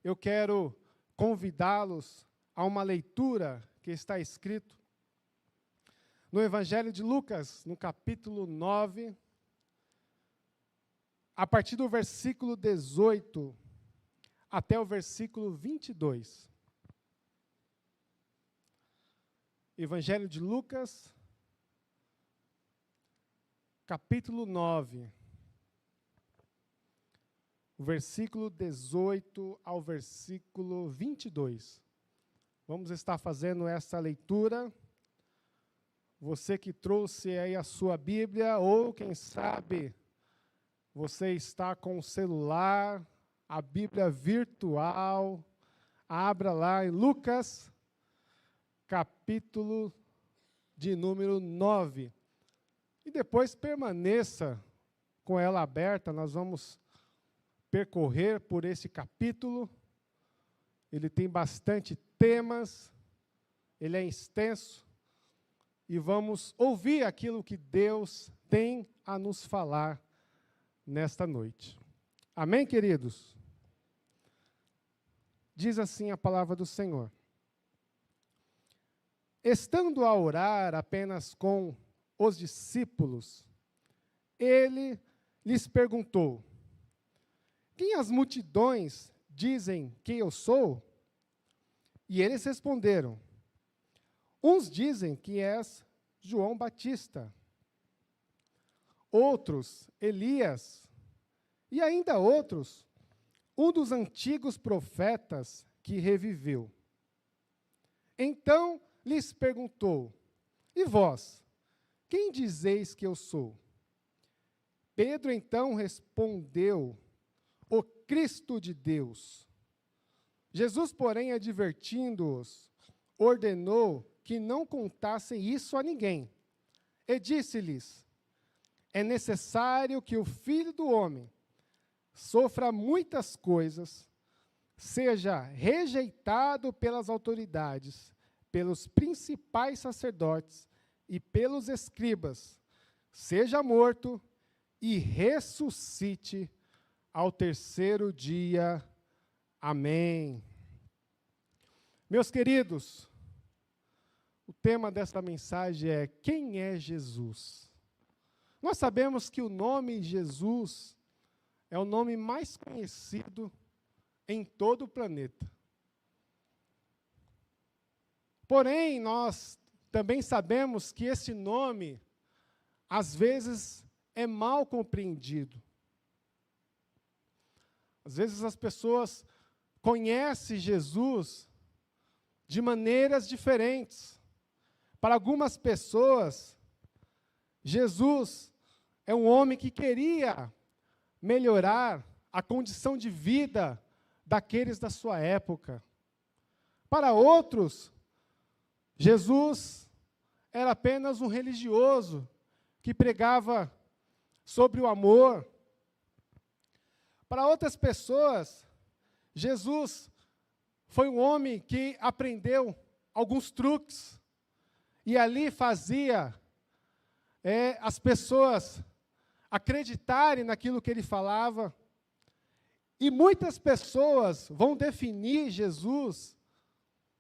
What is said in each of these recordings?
eu quero convidá-los a uma leitura que está escrito no Evangelho de Lucas, no capítulo 9, a partir do versículo 18 até o versículo 22. Evangelho de Lucas, capítulo 9, o versículo 18 ao versículo 22. Vamos estar fazendo essa leitura. Você que trouxe aí a sua Bíblia, ou quem sabe você está com o celular, a Bíblia virtual, abra lá em Lucas, capítulo de número 9. E depois permaneça com ela aberta, nós vamos percorrer por esse capítulo. Ele tem bastante temas, ele é extenso, e vamos ouvir aquilo que Deus tem a nos falar nesta noite. Amém, queridos? Diz assim a palavra do Senhor. Estando a orar apenas com os discípulos, ele lhes perguntou: quem as multidões dizem que eu sou? E eles responderam: uns dizem que és João Batista, outros Elias, e ainda outros, um dos antigos profetas que reviveu. Então lhes perguntou: e vós, quem dizeis que eu sou? Pedro então respondeu: o Cristo de Deus. Jesus, porém, advertindo-os, ordenou que não contassem isso a ninguém. E disse-lhes: é necessário que o Filho do Homem sofra muitas coisas, seja rejeitado pelas autoridades, pelos principais sacerdotes e pelos escribas, seja morto e ressuscite ao terceiro dia. Amém. Meus queridos, o tema desta mensagem é: quem é Jesus? Nós sabemos que o nome Jesus é o nome mais conhecido em todo o planeta. Porém, nós também sabemos que esse nome, às vezes, é mal compreendido. Às vezes as pessoas conhecem Jesus de maneiras diferentes. Para algumas pessoas, Jesus é um homem que queria melhorar a condição de vida daqueles da sua época. Para outros, Jesus era apenas um religioso que pregava sobre o amor. Para outras pessoas, Jesus foi um homem que aprendeu alguns truques e ali fazia as pessoas acreditarem naquilo que ele falava. E muitas pessoas vão definir Jesus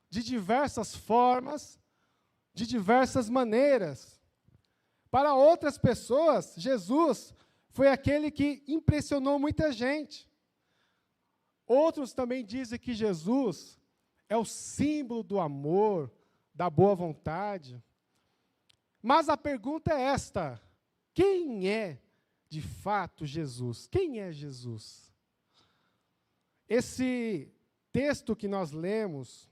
de diversas formas, de diversas maneiras. Para outras pessoas, Jesus foi aquele que impressionou muita gente. Outros também dizem que Jesus é o símbolo do amor, da boa vontade. Mas a pergunta é esta: quem é de fato Jesus? Quem é Jesus? Esse texto que nós lemos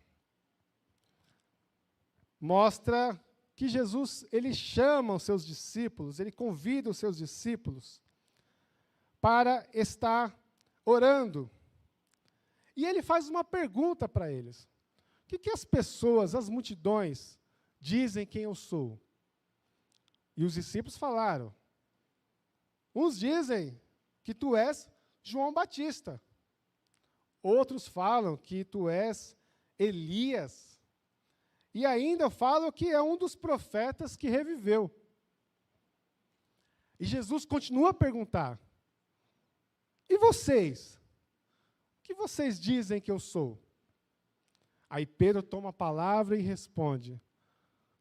mostra que Jesus, ele chama os seus discípulos, ele convida os seus discípulos para estar orando. E ele faz uma pergunta para eles: o que as pessoas, as multidões, dizem quem eu sou? E os discípulos falaram: uns dizem que tu és João Batista, outros falam que tu és Elias, e ainda falam que é um dos profetas que reviveu. E Jesus continua a perguntar: e vocês? que vocês dizem que eu sou? Aí Pedro toma a palavra e responde: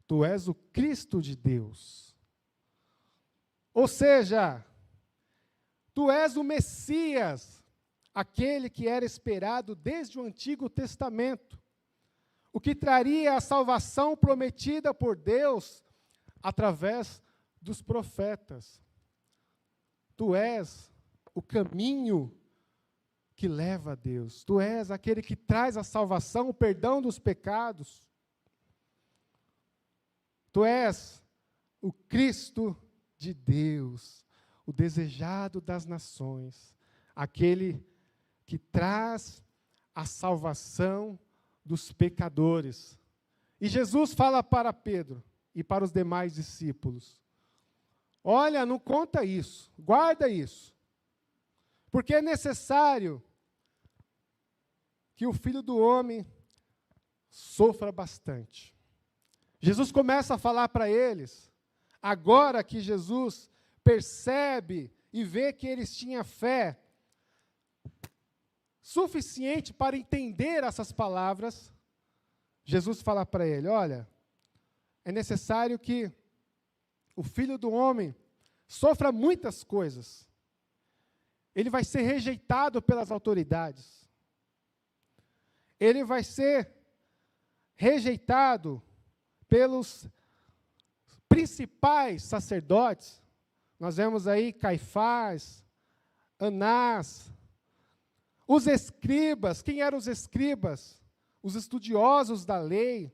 tu és o Cristo de Deus. Ou seja, tu és o Messias, aquele que era esperado desde o Antigo Testamento, o que traria a salvação prometida por Deus através dos profetas. Tu és o caminho que leva a Deus. Tu és aquele que traz a salvação, o perdão dos pecados. Tu és o Cristo de Deus, o desejado das nações, aquele que traz a salvação dos pecadores. E Jesus fala para Pedro e para os demais discípulos: olha, não conta isso, guarda isso, porque é necessário que o Filho do Homem sofra bastante. Jesus começa a falar para eles, agora que Jesus percebe e vê que eles tinham fé suficiente para entender essas palavras, Jesus fala para ele: olha, é necessário que o Filho do Homem sofra muitas coisas. Ele vai ser rejeitado pelas autoridades. Ele vai ser rejeitado pelos principais sacerdotes. Nós vemos aí Caifás, Anás, os escribas. Quem eram os escribas? Os estudiosos da lei.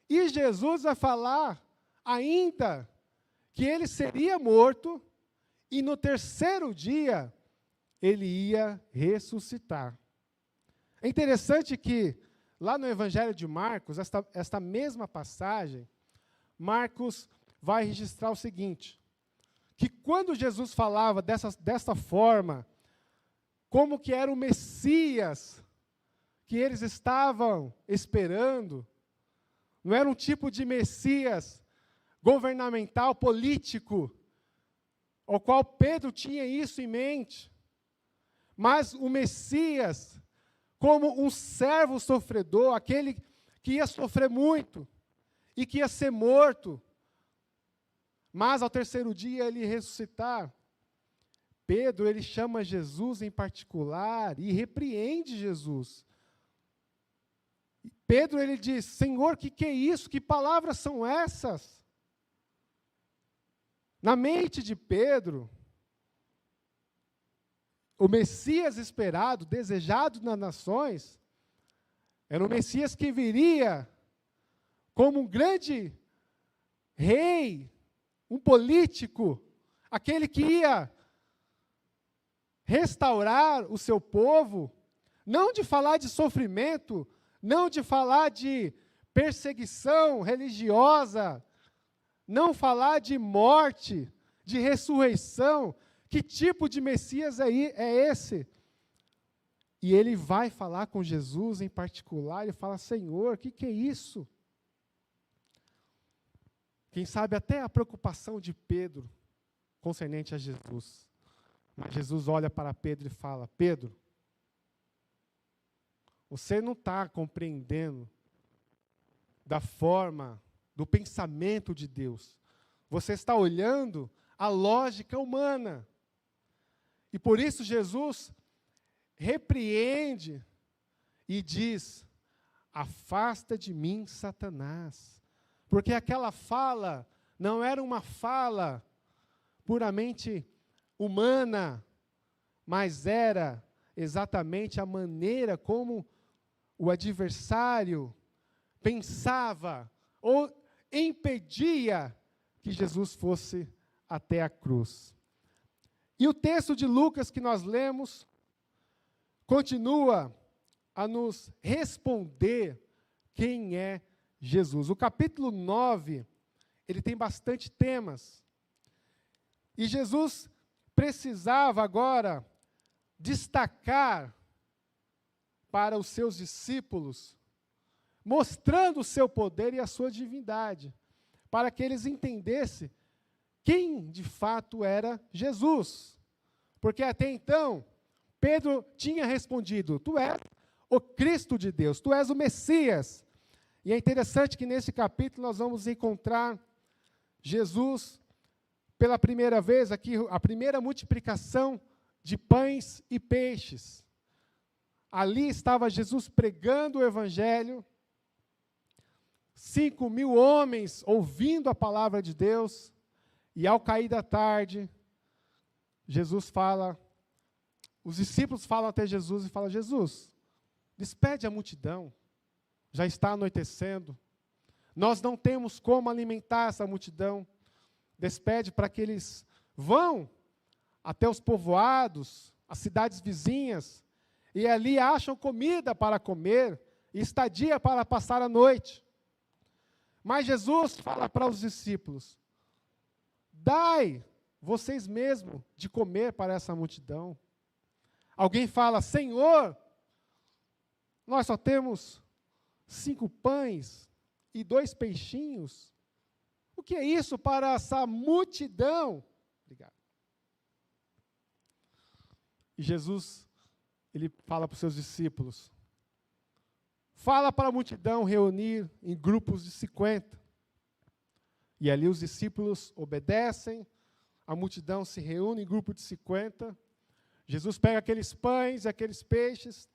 E Jesus vai falar ainda que ele seria morto e no terceiro dia ele ia ressuscitar. É interessante que lá no Evangelho de Marcos, esta mesma passagem, Marcos vai registrar o seguinte, que quando Jesus falava desta forma, como que era o Messias que eles estavam esperando, não era um tipo de Messias governamental, político, ao qual Pedro tinha isso em mente, mas o Messias como um servo sofredor, aquele que ia sofrer muito e que ia ser morto, mas ao terceiro dia ele ia ressuscitar. Pedro, ele chama Jesus em particular e repreende Jesus. Pedro, ele diz: Senhor, que é isso? Que palavras são essas? Na mente de Pedro, o Messias esperado, desejado nas nações, era o Messias que viria como um grande rei, um político, aquele que ia restaurar o seu povo, não de falar de sofrimento, não de falar de perseguição religiosa, não falar de morte, de ressurreição. Que tipo de Messias é esse? E ele vai falar com Jesus em particular, ele fala: Senhor, que é isso? Quem sabe até a preocupação de Pedro concernente a Jesus. Mas Jesus olha para Pedro e fala: Pedro, você não está compreendendo da forma, do pensamento de Deus. Você está olhando a lógica humana. E por isso Jesus repreende e diz: afasta de mim, Satanás. Porque aquela fala não era uma fala puramente humana, mas era exatamente a maneira como o adversário pensava ou impedia que Jesus fosse até a cruz. E o texto de Lucas que nós lemos continua a nos responder quem é Jesus. O capítulo 9, ele tem bastante temas. E Jesus precisava agora destacar para os seus discípulos, mostrando o seu poder e a sua divindade, para que eles entendessem quem de fato era Jesus. Porque até então, Pedro tinha respondido: tu és o Cristo de Deus, tu és o Messias. E é interessante que nesse capítulo nós vamos encontrar Jesus, pela primeira vez aqui, a primeira multiplicação de pães e peixes. Ali estava Jesus pregando o Evangelho, 5.000 homens ouvindo a palavra de Deus, e ao cair da tarde, Jesus fala, os discípulos falam até Jesus e falam: Jesus, despede a multidão, já está anoitecendo, nós não temos como alimentar essa multidão, despede para que eles vão até os povoados, as cidades vizinhas, e ali acham comida para comer, e estadia para passar a noite. Mas Jesus fala para os discípulos: dai vocês mesmos de comer para essa multidão. Alguém fala: Senhor, nós só temos 5 pães e 2 peixinhos. O que é isso para essa multidão? Obrigado. E Jesus, ele fala para os seus discípulos: fala para a multidão reunir em grupos de 50. E ali os discípulos obedecem, a multidão se reúne em grupo de 50. Jesus pega aqueles pães e aqueles peixes,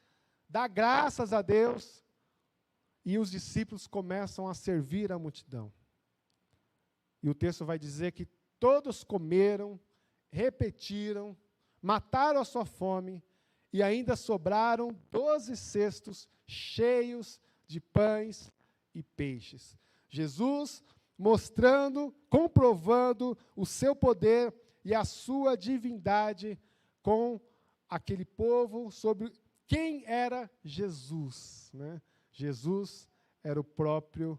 dá graças a Deus, e os discípulos começam a servir a multidão. E o texto vai dizer que todos comeram, repetiram, mataram a sua fome, e ainda sobraram 12 cestos cheios de pães e peixes. Jesus mostrando, comprovando o seu poder e a sua divindade com aquele povo sobre quem era Jesus, né? Jesus era o próprio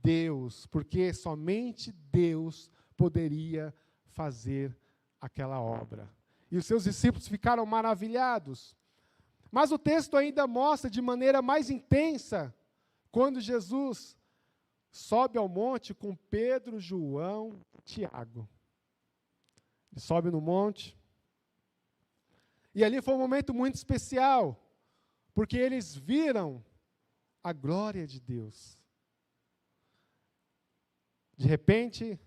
Deus, porque somente Deus poderia fazer aquela obra. E os seus discípulos ficaram maravilhados. Mas o texto ainda mostra de maneira mais intensa quando Jesus sobe ao monte com Pedro, João e Tiago. Ele sobe no monte. E ali foi um momento muito especial, porque eles viram a glória de Deus. De repente,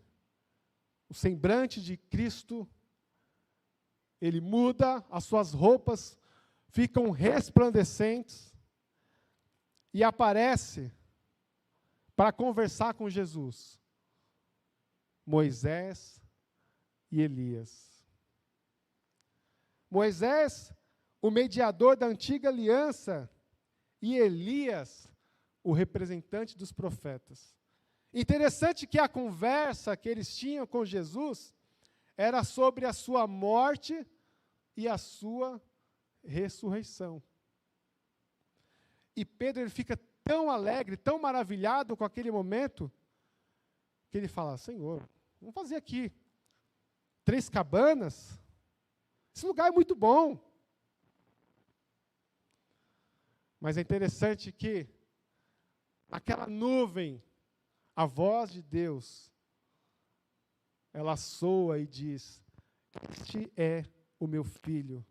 o semblante de Cristo, ele muda, as suas roupas ficam resplandecentes, e aparece para conversar com Jesus Moisés e Elias. Moisés, o mediador da antiga aliança, e Elias, o representante dos profetas. Interessante que a conversa que eles tinham com Jesus era sobre a sua morte e a sua ressurreição. E Pedro, ele fica tão alegre, tão maravilhado com aquele momento, que ele fala: Senhor, vamos fazer aqui 3 cabanas? Esse lugar é muito bom. Mas é interessante que, naquela nuvem, a voz de Deus, ela soa e diz: este é o meu filho,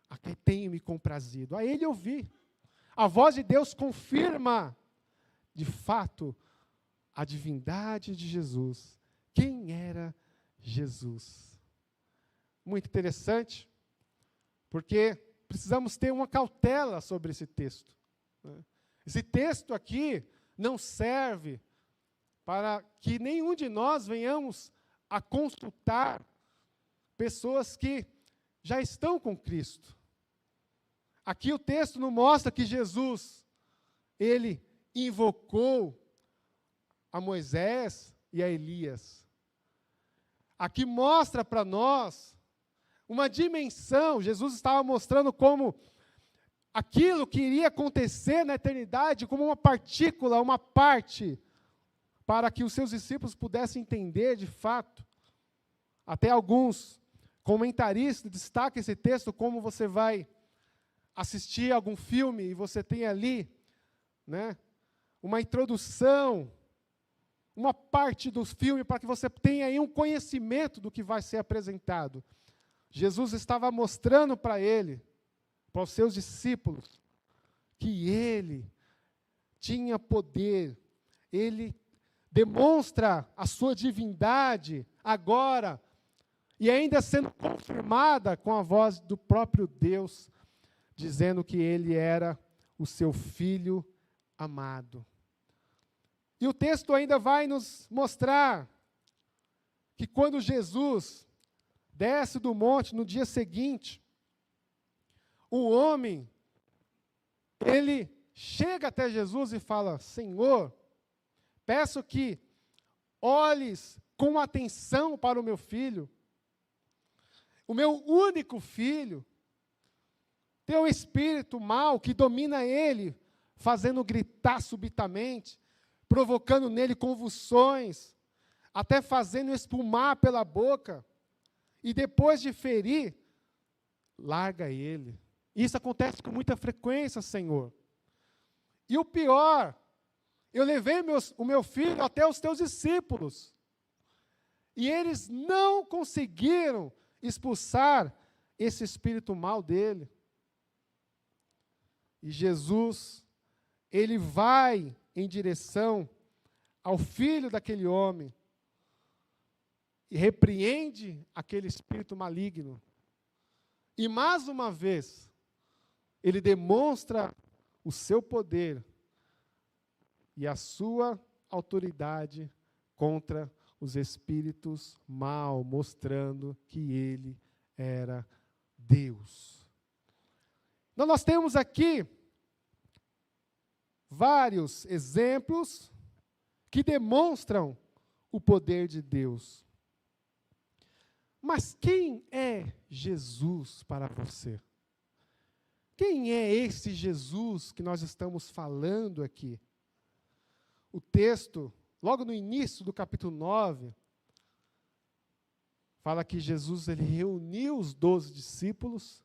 a quem tenho me comprazido. A ele ouvi. A voz de Deus confirma, de fato, a divindade de Jesus. Quem era Jesus? Muito interessante, porque precisamos ter uma cautela sobre esse texto, né? Esse texto aqui não serve para que nenhum de nós venhamos a consultar pessoas que já estão com Cristo. Aqui o texto não mostra que Jesus, ele invocou a Moisés e a Elias. Aqui mostra para nós uma dimensão. Jesus estava mostrando como aquilo que iria acontecer na eternidade, como uma partícula, uma parte, para que os seus discípulos pudessem entender de fato. Até alguns comentaristas destacam esse texto como você vai assistir algum filme e você tem ali, né, uma introdução, uma parte do filme para que você tenha aí um conhecimento do que vai ser apresentado. Jesus estava mostrando para ele para os seus discípulos que ele tinha poder, ele demonstra a sua divindade agora, e ainda sendo confirmada com a voz do próprio Deus, dizendo que ele era o seu filho amado. E o texto ainda vai nos mostrar que quando Jesus desce do monte no dia seguinte, o homem, ele chega até Jesus e fala: Senhor, peço que olhes com atenção para o meu filho, o meu único filho. Tem um espírito mau que domina ele, fazendo gritar subitamente, provocando nele convulsões, até fazendo espumar pela boca, e depois de ferir, larga ele. Isso acontece com muita frequência, Senhor. E o pior, eu levei o meu filho até os teus discípulos, e eles não conseguiram expulsar esse espírito mau dele. E Jesus, ele vai em direção ao filho daquele homem e repreende aquele espírito maligno. E mais uma vez, ele demonstra o seu poder e a sua autoridade contra os espíritos maus, mostrando que ele era Deus. Então, nós temos aqui vários exemplos que demonstram o poder de Deus. Mas quem é Jesus para você? Quem é esse Jesus que nós estamos falando aqui? O texto, logo no início do capítulo 9, fala que Jesus ele reuniu os 12 discípulos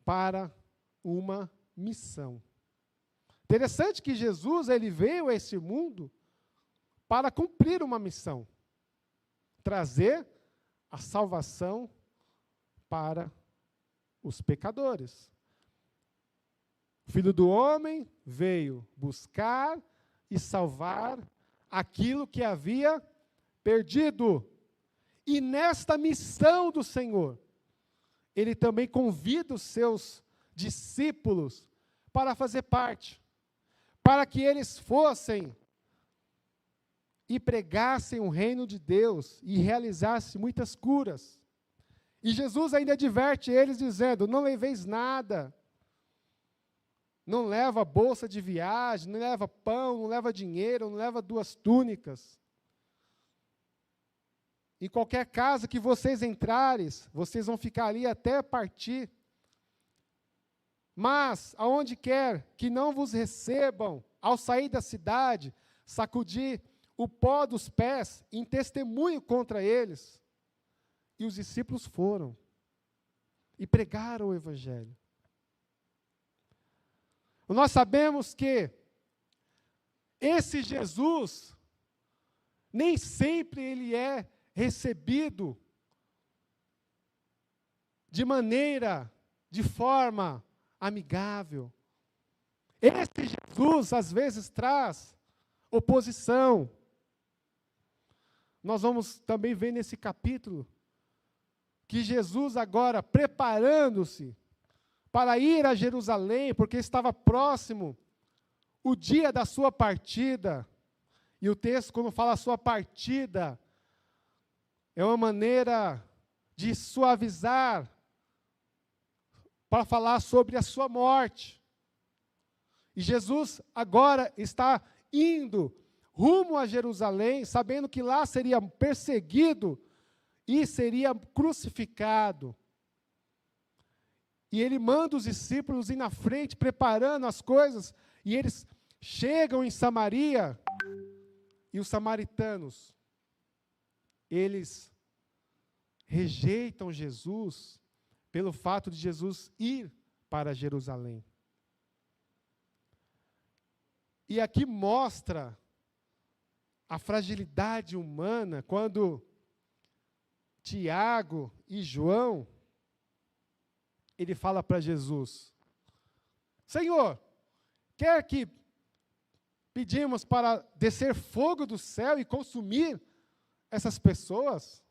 para uma missão. Interessante que Jesus ele veio a esse mundo para cumprir uma missão, trazer a salvação para os pecadores. O Filho do Homem veio buscar e salvar aquilo que havia perdido. E nesta missão do Senhor, ele também convida os seus discípulos para fazer parte, para que eles fossem e pregassem o reino de Deus e realizassem muitas curas. E Jesus ainda adverte eles dizendo: não leveis nada, não leva bolsa de viagem, não leva pão, não leva dinheiro, não leva 2 túnicas. Em qualquer casa que vocês entrarem, vocês vão ficar ali até partir. Mas, aonde quer que não vos recebam, ao sair da cidade, sacudir o pó dos pés em testemunho contra eles. E os discípulos foram e pregaram o Evangelho. Nós sabemos que esse Jesus, nem sempre ele é recebido de forma amigável. Esse Jesus, às vezes, traz oposição. Nós vamos também ver nesse capítulo que Jesus agora, preparando-se para ir a Jerusalém, porque estava próximo o dia da sua partida, e o texto, quando fala a sua partida, é uma maneira de suavizar, para falar sobre a sua morte. E Jesus agora está indo rumo a Jerusalém, sabendo que lá seria perseguido e seria crucificado. E ele manda os discípulos ir na frente, preparando as coisas, e eles chegam em Samaria, e os samaritanos, eles rejeitam Jesus pelo fato de Jesus ir para Jerusalém. E aqui mostra a fragilidade humana quando Tiago e João, ele fala para Jesus: Senhor, quer que pedimos para descer fogo do céu e consumir essas pessoas?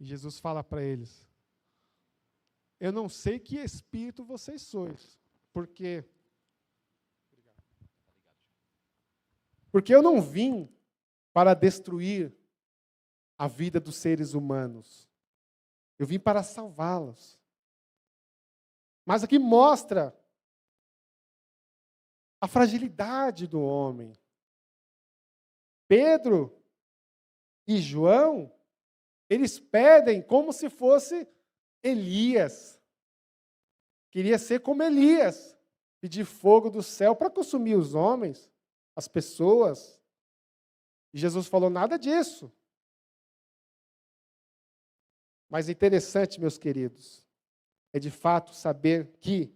E Jesus fala para eles: eu não sei que espírito vocês sois, porque eu não vim para destruir a vida dos seres humanos. Eu vim para salvá-los. Mas aqui mostra a fragilidade do homem. Pedro e João, eles pedem como se fosse Elias. Queria ser como Elias, pedir fogo do céu para consumir os homens, as pessoas. E Jesus falou nada disso. Mas interessante, meus queridos, é de fato saber que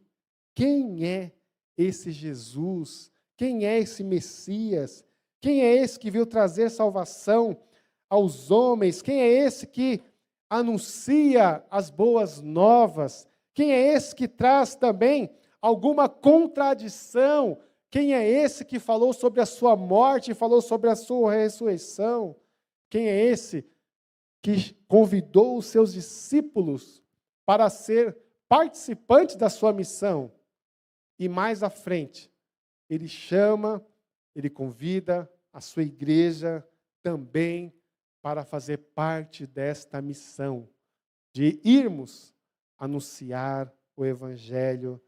quem é esse Jesus, quem é esse Messias, quem é esse que veio trazer salvação aos homens, quem é esse que anuncia as boas novas, quem é esse que traz também alguma contradição, quem é esse que falou sobre a sua morte e falou sobre a sua ressurreição, quem é esse que convidou os seus discípulos para ser participantes da sua missão. E mais à frente, ele chama, ele convida a sua igreja também para fazer parte desta missão, de irmos anunciar o evangelho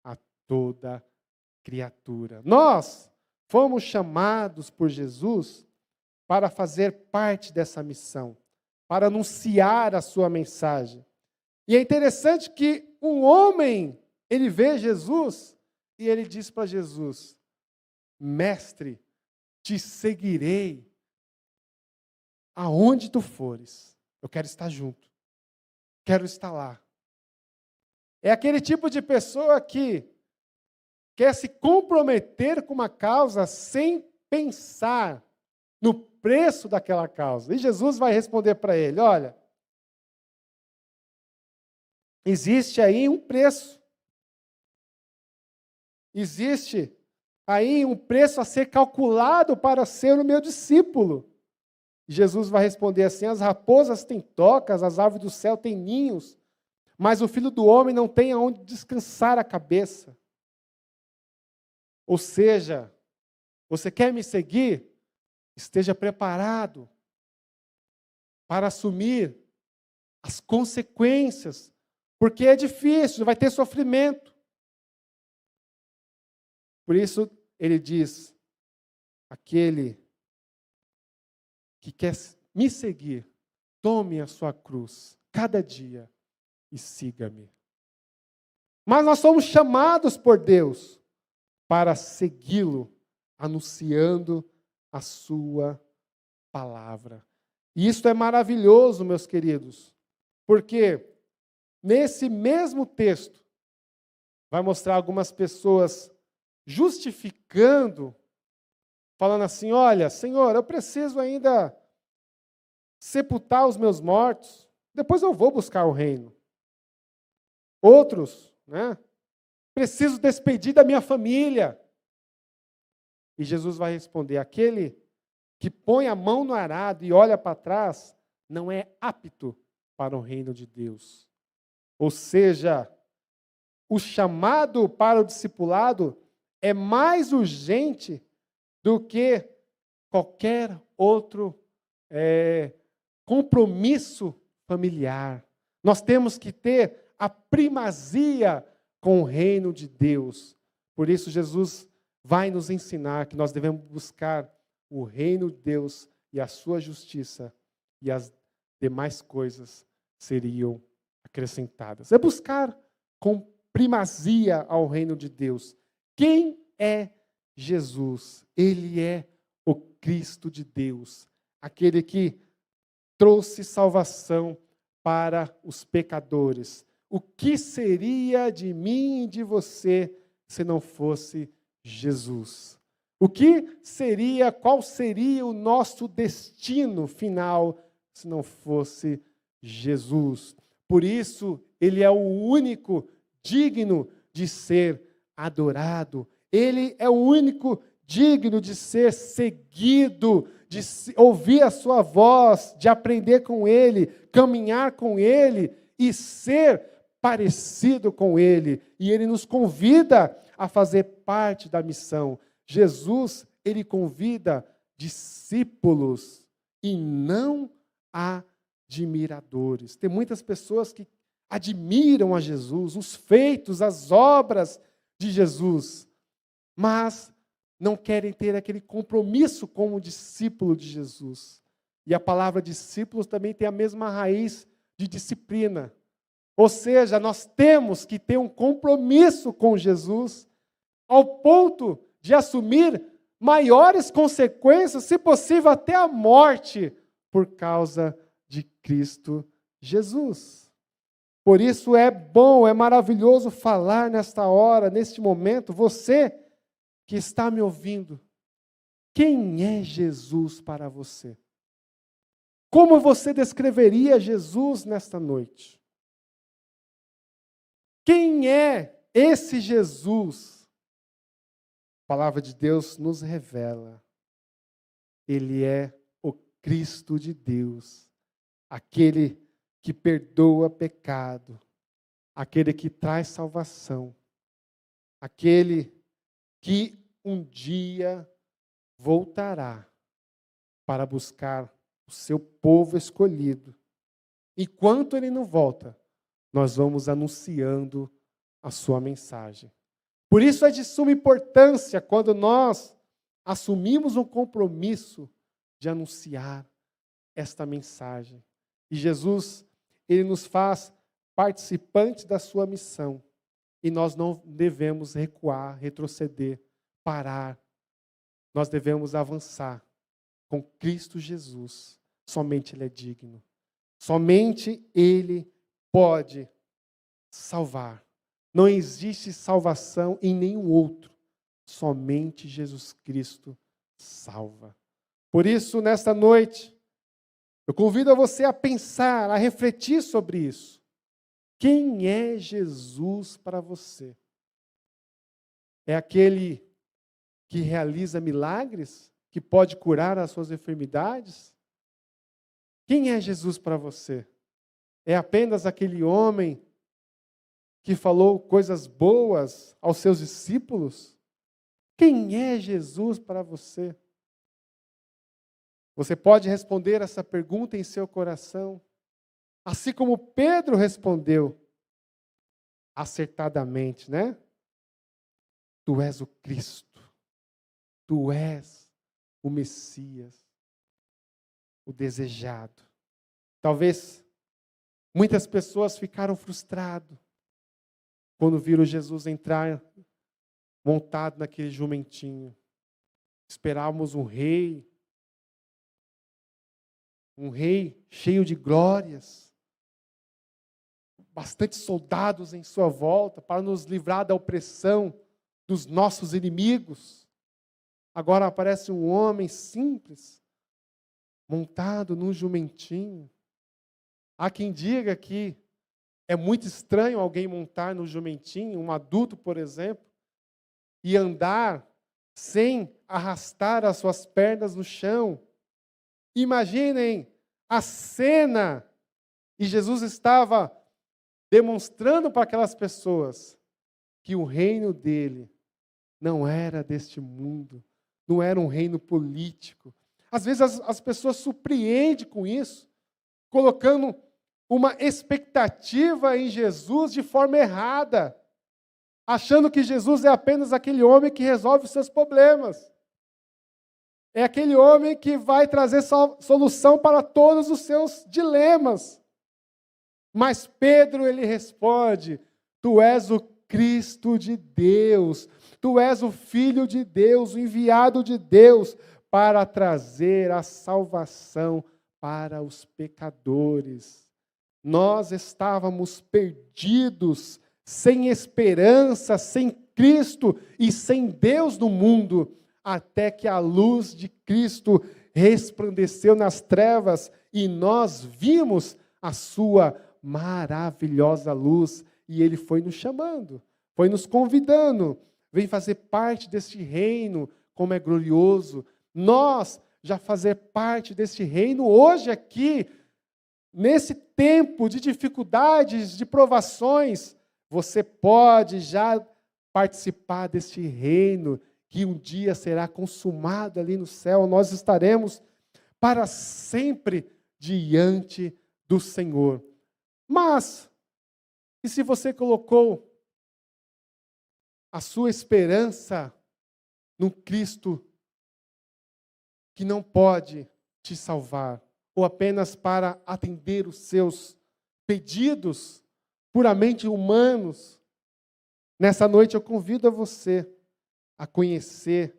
a toda criatura. Nós fomos chamados por Jesus para fazer parte dessa missão, para anunciar a sua mensagem. E é interessante que um homem, ele vê Jesus e ele diz para Jesus: Mestre, te seguirei aonde tu fores. Eu quero estar junto. Quero estar lá. É aquele tipo de pessoa que quer se comprometer com uma causa sem pensar no preço daquela causa. E Jesus vai responder para ele: olha, existe aí um preço. Existe aí um preço a ser calculado para ser o meu discípulo. Jesus vai responder assim: as raposas têm tocas, as aves do céu têm ninhos, mas o Filho do Homem não tem aonde descansar a cabeça. Ou seja, você quer me seguir? Esteja preparado para assumir as consequências, porque é difícil, vai ter sofrimento. Por isso, ele diz: aquele que quer me seguir, tome a sua cruz cada dia e siga-me. Mas nós somos chamados por Deus para segui-lo, anunciando a sua palavra. E isso é maravilhoso, meus queridos, porque nesse mesmo texto vai mostrar algumas pessoas justificando, falando assim: olha, Senhor, eu preciso ainda sepultar os meus mortos, depois eu vou buscar o reino. Outros, preciso despedir da minha família. E Jesus vai responder: aquele que põe a mão no arado e olha para trás, não é apto para o reino de Deus. Ou seja, o chamado para o discipulado é mais urgente do que qualquer outro compromisso familiar. Nós temos que ter a primazia com o reino de Deus. Por isso, Jesus vai nos ensinar que nós devemos buscar o reino de Deus e a sua justiça, e as demais coisas seriam acrescentadas. É buscar com primazia ao reino de Deus. Quem é Jesus? Ele é o Cristo de Deus, aquele que trouxe salvação para os pecadores. O que seria de mim e de você se não fosse Jesus? Qual seria o nosso destino final se não fosse Jesus? Por isso, Ele é o único digno de ser adorado. Ele é o único digno de ser seguido, de ouvir a sua voz, de aprender com Ele, caminhar com Ele e ser parecido com Ele. E Ele nos convida a fazer parte da missão. Jesus, Ele convida discípulos e não admiradores. Tem muitas pessoas que admiram a Jesus, os feitos, as obras de Jesus, mas não querem ter aquele compromisso como discípulo de Jesus. E a palavra discípulos também tem a mesma raiz de disciplina. Ou seja, nós temos que ter um compromisso com Jesus, ao ponto de assumir maiores consequências, se possível até a morte, por causa de Cristo Jesus. Por isso é bom, é maravilhoso falar nesta hora, neste momento, você que está me ouvindo, quem é Jesus para você? Como você descreveria Jesus nesta noite? Quem é esse Jesus? A palavra de Deus nos revela. Ele é o Cristo de Deus, aquele que perdoa pecado, aquele que traz salvação, aquele que um dia voltará para buscar o seu povo escolhido. Enquanto ele não volta, nós vamos anunciando a sua mensagem. Por isso é de suma importância quando nós assumimos um compromisso de anunciar esta mensagem. E Jesus, Ele nos faz participantes da sua missão. E nós não devemos recuar, retroceder, parar. Nós devemos avançar com Cristo Jesus. Somente Ele é digno. Somente Ele pode salvar. Não existe salvação em nenhum outro. Somente Jesus Cristo salva. Por isso, nesta noite, eu convido você a pensar, a refletir sobre isso. Quem é Jesus para você? É aquele que realiza milagres? Que pode curar as suas enfermidades? Quem é Jesus para você? É apenas aquele homem que falou coisas boas aos seus discípulos? Quem é Jesus para você? Você pode responder essa pergunta em seu coração, assim como Pedro respondeu acertadamente, né? Tu és o Cristo, tu és o Messias, o desejado. Talvez muitas pessoas ficaram frustradas quando viram Jesus entrar montado naquele jumentinho. Esperávamos um rei cheio de glórias, bastante soldados em sua volta para nos livrar da opressão dos nossos inimigos. Agora aparece um homem simples, montado num jumentinho. Há quem diga que é muito estranho alguém montar no jumentinho, um adulto, por exemplo, e andar sem arrastar as suas pernas no chão. Imaginem a cena, e Jesus estava demonstrando para aquelas pessoas que o reino dele não era deste mundo, não era um reino político. Às vezes as pessoas surpreendem com isso, colocando uma expectativa em Jesus de forma errada, achando que Jesus é apenas aquele homem que resolve os seus problemas. É aquele homem que vai trazer solução para todos os seus dilemas. Mas Pedro, ele responde: tu és o Cristo de Deus, tu és o Filho de Deus, o enviado de Deus, para trazer a salvação para os pecadores. Nós estávamos perdidos, sem esperança, sem Cristo e sem Deus no mundo, até que a luz de Cristo resplandeceu nas trevas e nós vimos a sua maravilhosa luz. E Ele foi nos chamando, foi nos convidando. Vem fazer parte deste reino, como é glorioso. Nós já fazer parte deste reino hoje aqui, nesse tempo de dificuldades, de provações, você pode já participar deste reino que um dia será consumado ali no céu. Nós estaremos para sempre diante do Senhor. Mas, e se você colocou a sua esperança no Cristo que não pode te salvar, ou apenas para atender os seus pedidos puramente humanos, nessa noite eu convido a você a conhecer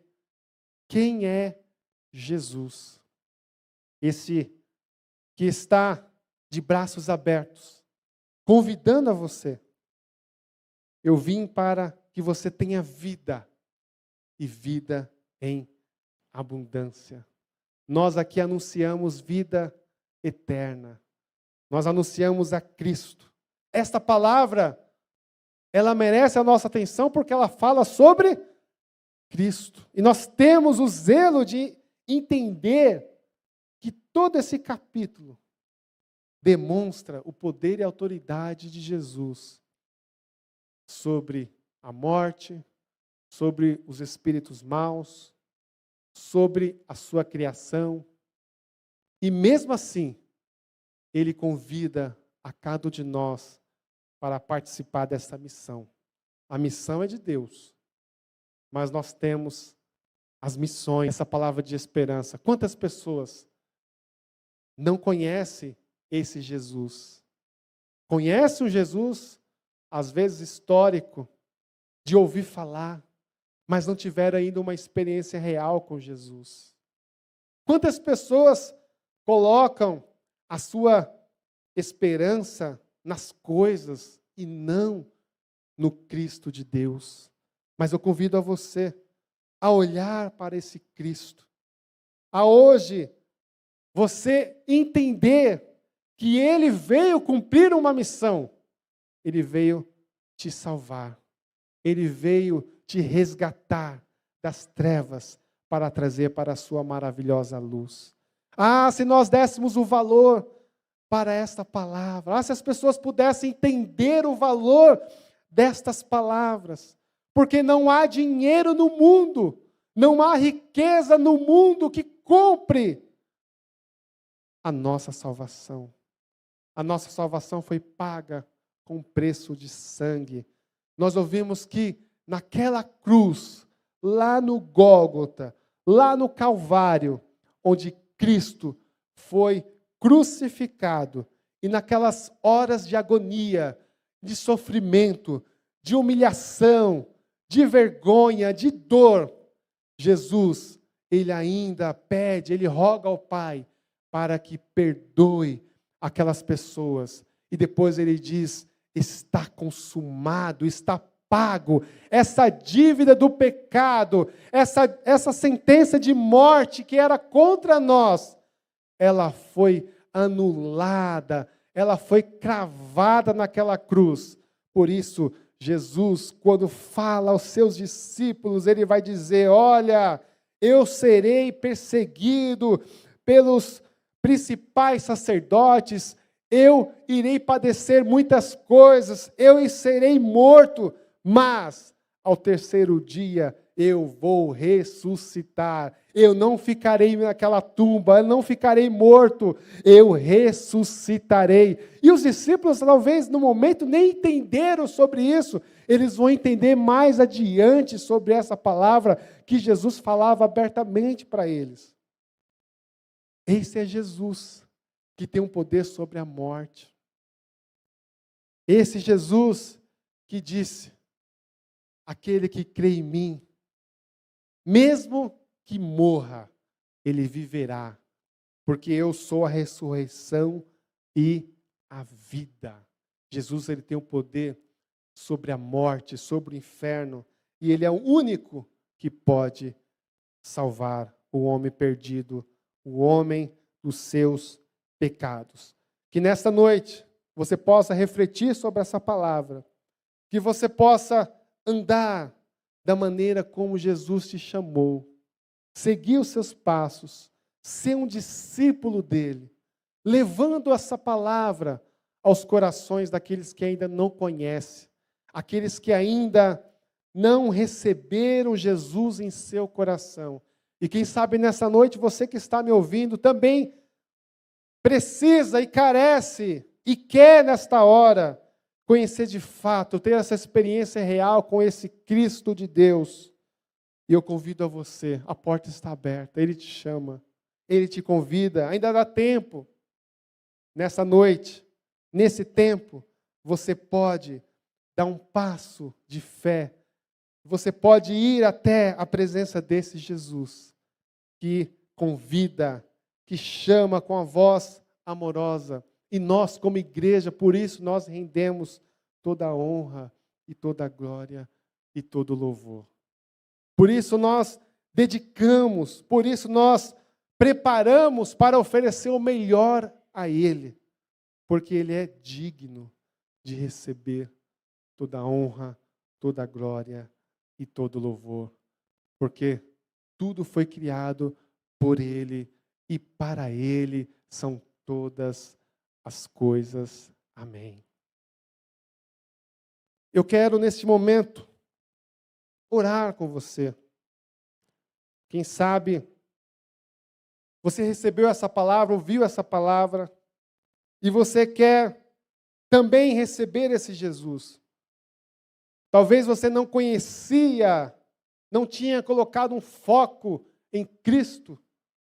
quem é Jesus. Esse que está de braços abertos, convidando a você. Eu vim para que você tenha vida, e vida em abundância. Nós aqui anunciamos vida eterna. Nós anunciamos a Cristo. Esta palavra, ela merece a nossa atenção porque ela fala sobre Cristo. E nós temos o zelo de entender que todo esse capítulo demonstra o poder e a autoridade de Jesus sobre a morte, sobre os espíritos maus, sobre a sua criação. E mesmo assim, Ele convida a cada um de nós para participar dessa missão. A missão é de Deus, mas nós temos as missões, essa palavra de esperança. Quantas pessoas não conhecem esse Jesus? Conhecem um Jesus, às vezes histórico, de ouvir falar, mas não tiveram ainda uma experiência real com Jesus. Quantas pessoas colocam a sua esperança nas coisas e não no Cristo de Deus? Mas eu convido a você a olhar para esse Cristo, a hoje você entender que Ele veio cumprir uma missão. Ele veio te salvar. Ele veio te resgatar das trevas para trazer para a sua maravilhosa luz. Ah, se nós dessemos o valor para esta palavra. Ah, se as pessoas pudessem entender o valor destas palavras. Porque não há dinheiro no mundo, não há riqueza no mundo que compre a nossa salvação. A nossa salvação foi paga com preço de sangue. Nós ouvimos que naquela cruz, lá no Gólgota, lá no Calvário, onde Cristo foi crucificado, e naquelas horas de agonia, de sofrimento, de humilhação, de vergonha, de dor, Jesus, Ele ainda pede, Ele roga ao Pai para que perdoe aquelas pessoas. E depois Ele diz, está consumado, está pago. Essa dívida do pecado, essa sentença de morte que era contra nós, ela foi anulada, ela foi cravada naquela cruz. Por isso, Jesus, quando fala aos seus discípulos, Ele vai dizer, olha, eu serei perseguido pelos principais sacerdotes, eu irei padecer muitas coisas, eu serei morto, mas ao terceiro dia eu vou ressuscitar. Eu não ficarei naquela tumba, eu não ficarei morto, eu ressuscitarei. E os discípulos talvez no momento nem entenderam sobre isso, eles vão entender mais adiante sobre essa palavra que Jesus falava abertamente para eles. Esse é Jesus que tem um poder sobre a morte. Esse Jesus que disse, aquele que crê em mim, mesmo que morra, ele viverá, porque eu sou a ressurreição e a vida. Jesus, ele tem o poder sobre a morte, sobre o inferno, e ele é o único que pode salvar o homem perdido, o homem dos seus pecados. Que nesta noite você possa refletir sobre essa palavra, que você possa andar da maneira como Jesus te chamou, seguir os seus passos, ser um discípulo dele, levando essa palavra aos corações daqueles que ainda não conhecem, aqueles que ainda não receberam Jesus em seu coração. E quem sabe nessa noite, você que está me ouvindo, também precisa e carece e quer nesta hora conhecer de fato, ter essa experiência real com esse Cristo de Deus. E eu convido a você, a porta está aberta, Ele te chama, Ele te convida, ainda dá tempo. Nessa noite, nesse tempo, você pode dar um passo de fé, você pode ir até a presença desse Jesus, que convida, que chama com a voz amorosa. E nós, como igreja, por isso nós rendemos toda a honra e toda a glória e todo o louvor. Por isso nós dedicamos, por isso nós preparamos para oferecer o melhor a Ele, porque Ele é digno de receber toda a honra, toda a glória e todo o louvor, porque tudo foi criado por Ele e para Ele são todas as coisas. Amém. Eu quero, neste momento, orar com você. Quem sabe você recebeu essa palavra, ouviu essa palavra, e você quer também receber esse Jesus. Talvez você não conhecia, não tinha colocado um foco em Cristo,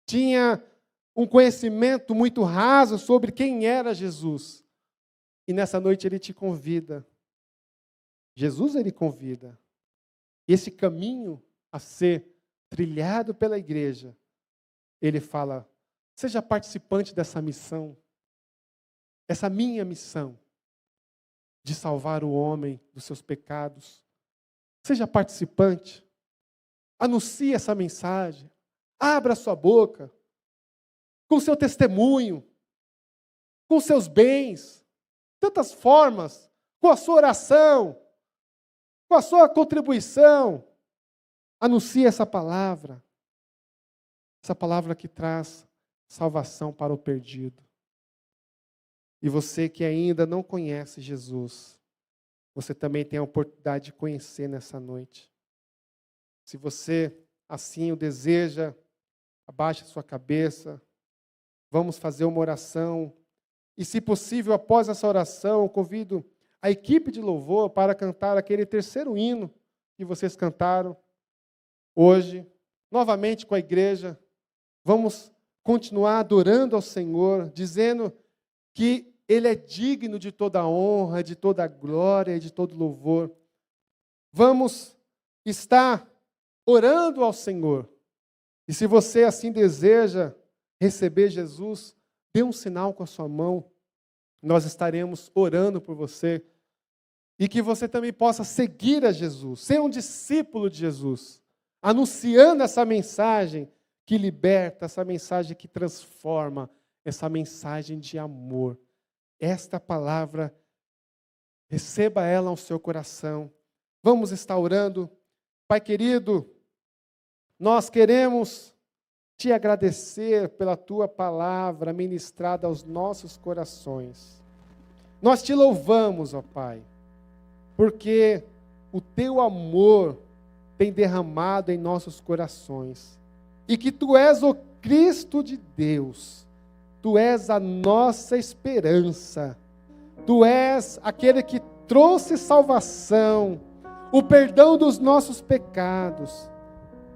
tinha um conhecimento muito raso sobre quem era Jesus. E nessa noite Ele te convida. Jesus, Ele convida. Esse caminho a ser trilhado pela igreja, Ele fala, seja participante dessa missão, essa minha missão, de salvar o homem dos seus pecados. Seja participante, anuncie essa mensagem, abra a sua boca, com seu testemunho, com seus bens, tantas formas, com a sua oração, com a sua contribuição. Anuncie essa palavra que traz salvação para o perdido. E você que ainda não conhece Jesus, você também tem a oportunidade de conhecer nessa noite. Se você assim o deseja, abaixe a sua cabeça, vamos fazer uma oração. E se possível, após essa oração, eu convido a equipe de louvor para cantar aquele terceiro hino que vocês cantaram hoje, novamente com a igreja. Vamos continuar adorando ao Senhor, dizendo que Ele é digno de toda a honra, de toda a glória e de todo louvor. Vamos estar orando ao Senhor. E se você assim deseja receber Jesus, dê um sinal com a sua mão. Nós estaremos orando por você. E que você também possa seguir a Jesus, ser um discípulo de Jesus, anunciando essa mensagem que liberta, essa mensagem que transforma, essa mensagem de amor. Esta palavra, receba ela ao seu coração. Vamos estar orando. Pai querido, nós queremos te agradecer pela tua palavra ministrada aos nossos corações. Nós te louvamos, ó Pai, porque o teu amor tem derramado em nossos corações. E que tu és o Cristo de Deus. Tu és a nossa esperança. Tu és aquele que trouxe salvação, o perdão dos nossos pecados,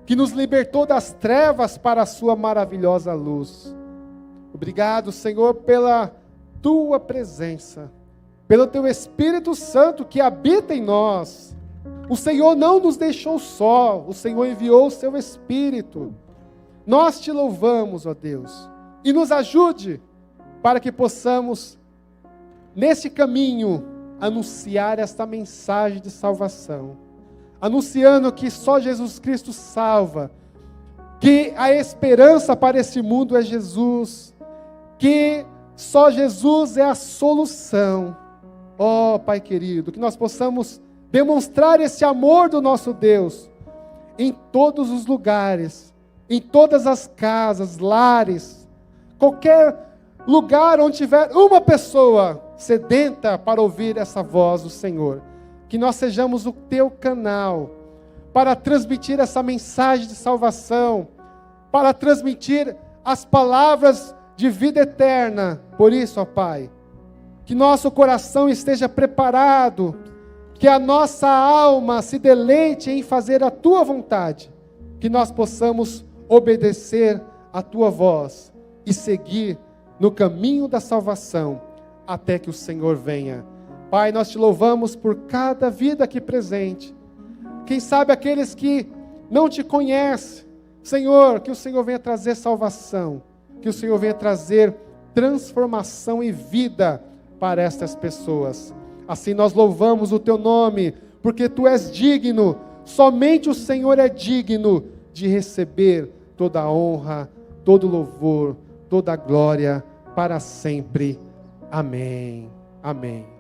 que nos libertou das trevas para a sua maravilhosa luz. Obrigado, Senhor, pela tua presença, pelo teu Espírito Santo que habita em nós. O Senhor não nos deixou só, o Senhor enviou o seu Espírito. Nós te louvamos, ó Deus, e nos ajude para que possamos, nesse caminho, anunciar esta mensagem de salvação, anunciando que só Jesus Cristo salva, que a esperança para esse mundo é Jesus, que Só Jesus é a solução. Ó Pai querido, que nós possamos demonstrar esse amor do nosso Deus em todos os lugares, em todas as casas, lares, qualquer lugar onde tiver uma pessoa sedenta para ouvir essa voz do Senhor. Que nós sejamos o teu canal para transmitir essa mensagem de salvação, para transmitir as palavras de vida eterna. Por isso, ó Pai, que nosso coração esteja preparado, que a nossa alma se deleite em fazer a tua vontade, que nós possamos obedecer a tua voz e seguir no caminho da salvação até que o Senhor venha. Pai, nós te louvamos por cada vida aqui presente. Quem sabe aqueles que não te conhecem, Senhor, que o Senhor venha trazer salvação, que o Senhor venha trazer transformação e vida para estas pessoas. Assim nós louvamos o teu nome, porque tu és digno, somente o Senhor é digno de receber toda a honra, todo o louvor, toda a glória para sempre. Amém. Amém.